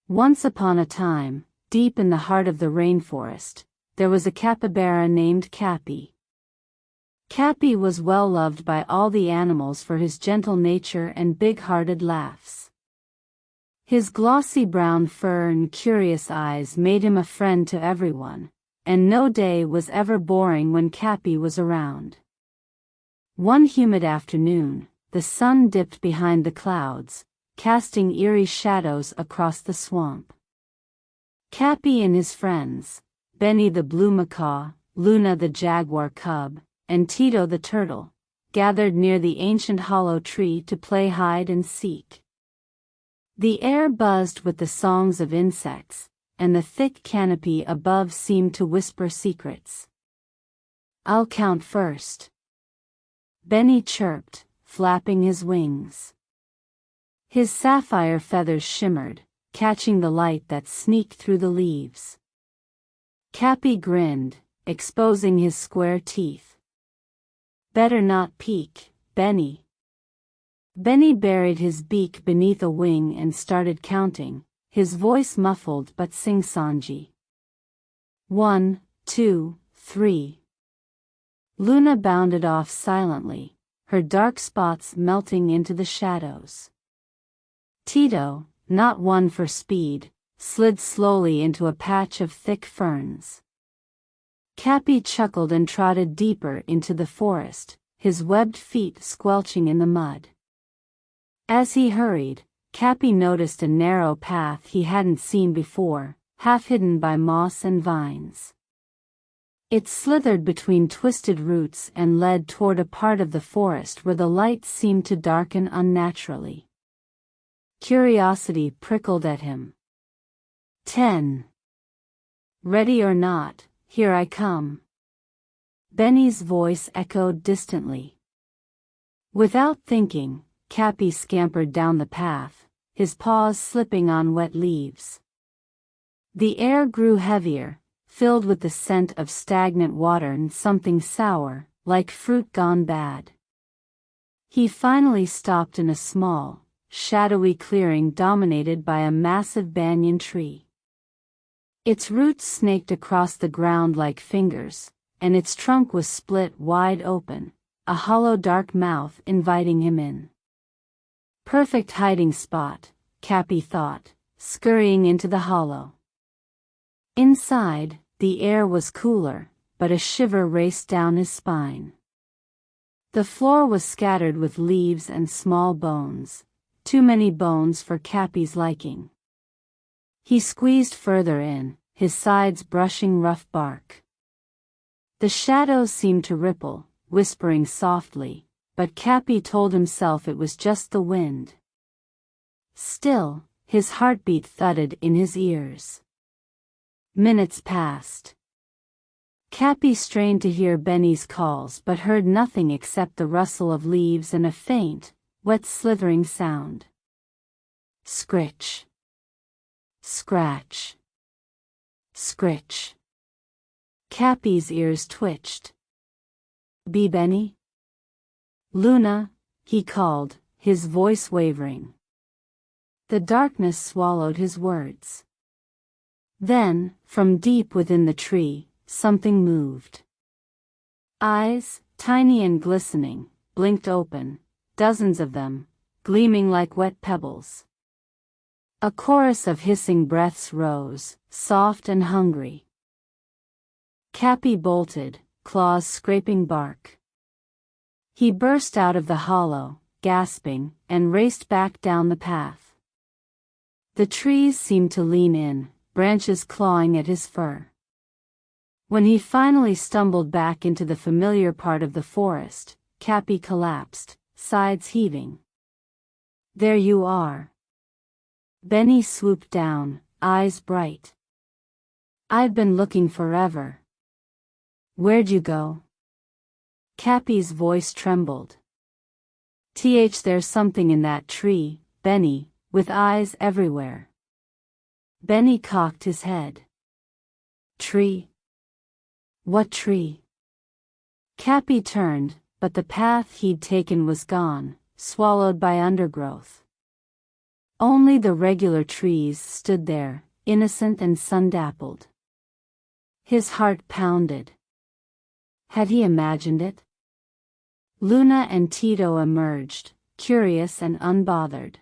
Once upon a time, deep in the heart of the rainforest, there was a capybara named Cappy. Cappy was well loved by all the animals for his gentle nature and big-hearted laughs. His glossy brown fur and curious eyes made him a friend to everyone, and no day was ever boring when Cappy was around. One humid afternoon, the sun dipped behind the clouds, casting eerie shadows across the swamp. Cappy and his friends, Benny the blue macaw, Luna the jaguar cub, and Tito the turtle, gathered near the ancient hollow tree to play hide and seek. The air buzzed with the songs of insects, and the thick canopy above seemed to whisper secrets. "I'll count first," Benny chirped, flapping his wings. His sapphire feathers shimmered, catching the light that sneaked through the leaves. Cappy grinned, exposing his square teeth. "Better not peek, Benny." Benny buried his beak beneath a wing and started counting, his voice muffled but sing-songy. 1, 2, 3. Luna bounded off silently, her dark spots melting into the shadows. Tito, not one for speed, slid slowly into a patch of thick ferns. Cappy chuckled and trotted deeper into the forest, his webbed feet squelching in the mud. As he hurried, Cappy noticed a narrow path he hadn't seen before, half hidden by moss and vines. It slithered between twisted roots and led toward a part of the forest where the light seemed to darken unnaturally. Curiosity prickled at him. 10. "Ready or not, here I come." Benny's voice echoed distantly. Without thinking, Cappy scampered down the path, his paws slipping on wet leaves. The air grew heavier, filled with the scent of stagnant water and something sour, like fruit gone bad. He finally stopped in a small, shadowy clearing dominated by a massive banyan tree. Its roots snaked across the ground like fingers, and its trunk was split wide open, a hollow dark mouth inviting him in. Perfect hiding spot, Cappy thought, scurrying into the hollow. Inside, the air was cooler, but a shiver raced down his spine. The floor was scattered with leaves and small bones, too many bones for Cappy's liking. He squeezed further in, his sides brushing rough bark. The shadows seemed to ripple, whispering softly, but Cappy told himself it was just the wind. Still, his heartbeat thudded in his ears. Minutes passed. Cappy strained to hear Benny's calls but heard nothing except the rustle of leaves and a faint, wet slithering sound. Scritch. Scratch. Scritch. Cappy's ears twitched. "Be Benny?" "Luna," he called, his voice wavering. The darkness swallowed his words. Then, from deep within the tree, something moved. Eyes, tiny and glistening, blinked open, dozens of them, gleaming like wet pebbles. A chorus of hissing breaths rose, soft and hungry. Cappy bolted, claws scraping bark. He burst out of the hollow, gasping, and raced back down the path. The trees seemed to lean in, branches clawing at his fur. When he finally stumbled back into the familiar part of the forest, Cappy collapsed, sides heaving. "There you are." Benny swooped down, eyes bright. "I've been looking forever." "Where'd you go?" Cappy's voice trembled. There's something in that tree, Benny, with eyes everywhere." Benny cocked his head. "Tree? What tree?" Cappy turned, but the path he'd taken was gone, swallowed by undergrowth. Only the regular trees stood there, innocent and sun-dappled. His heart pounded. Had he imagined it? Luna and Tito emerged, curious and unbothered.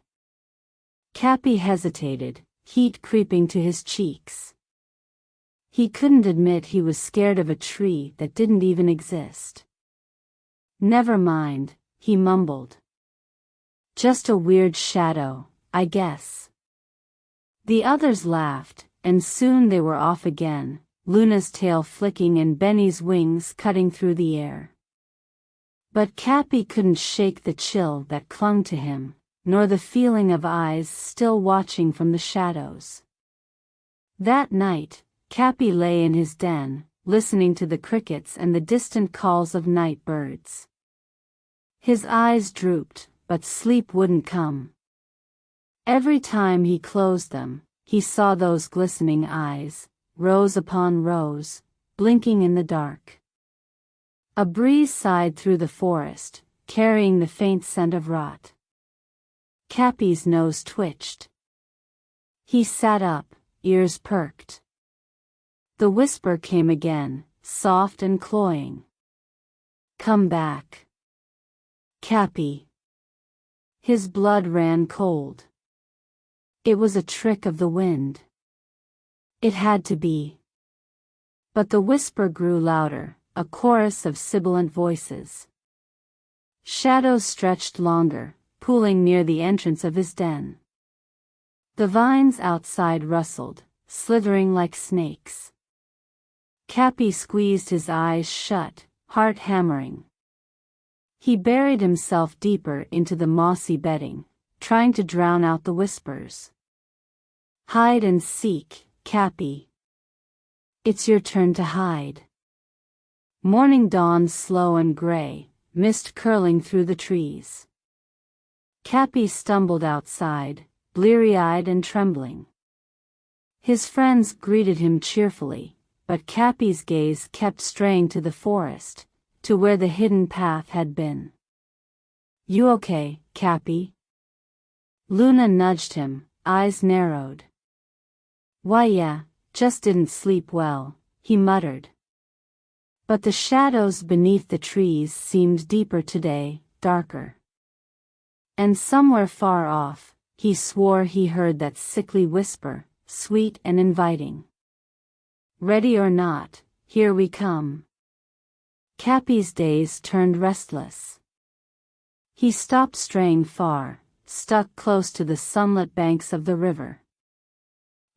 Cappy hesitated, heat creeping to his cheeks. He couldn't admit he was scared of a tree that didn't even exist. "Never mind," he mumbled. "Just a weird shadow, I guess." The others laughed, and soon they were off again, Luna's tail flicking and Benny's wings cutting through the air. But Cappy couldn't shake the chill that clung to him, nor the feeling of eyes still watching from the shadows. That night, Cappy lay in his den, listening to the crickets and the distant calls of night birds. His eyes drooped, but sleep wouldn't come. Every time he closed them, he saw those glistening eyes, rows upon rows, blinking in the dark. A breeze sighed through the forest, carrying the faint scent of rot. Cappy's nose twitched. He sat up, ears perked. The whisper came again, soft and cloying. "Come back, Cappy." His blood ran cold. It was a trick of the wind. It had to be. But the whisper grew louder, a chorus of sibilant voices. Shadows stretched longer, pooling near the entrance of his den. The vines outside rustled, slithering like snakes. Cappy squeezed his eyes shut, heart hammering. He buried himself deeper into the mossy bedding, trying to drown out the whispers. "Hide and seek, Cappy. It's your turn to hide." Morning dawned slow and gray, mist curling through the trees. Cappy stumbled outside, bleary-eyed and trembling. His friends greeted him cheerfully, but Cappy's gaze kept straying to the forest, to where the hidden path had been. "You okay, Cappy?" Luna nudged him, eyes narrowed. "Why yeah, just didn't sleep well," he muttered. But the shadows beneath the trees seemed deeper today, darker. And somewhere far off, he swore he heard that sickly whisper, sweet and inviting. "Ready or not, here we come." Cappy's days turned restless. He stopped straying far, stuck close to the sunlit banks of the river.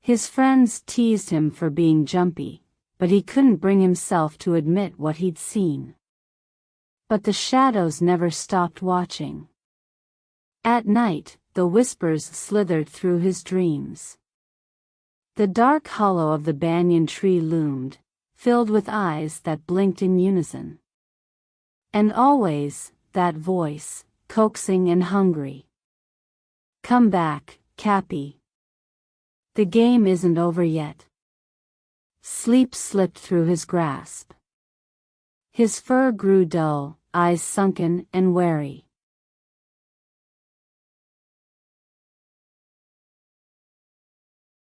His friends teased him for being jumpy, but he couldn't bring himself to admit what he'd seen. But the shadows never stopped watching. At night, the whispers slithered through his dreams. The dark hollow of the banyan tree loomed, filled with eyes that blinked in unison. And always, that voice, coaxing and hungry. "Come back, Cappy. The game isn't over yet." Sleep slipped through his grasp. His fur grew dull, eyes sunken and wary.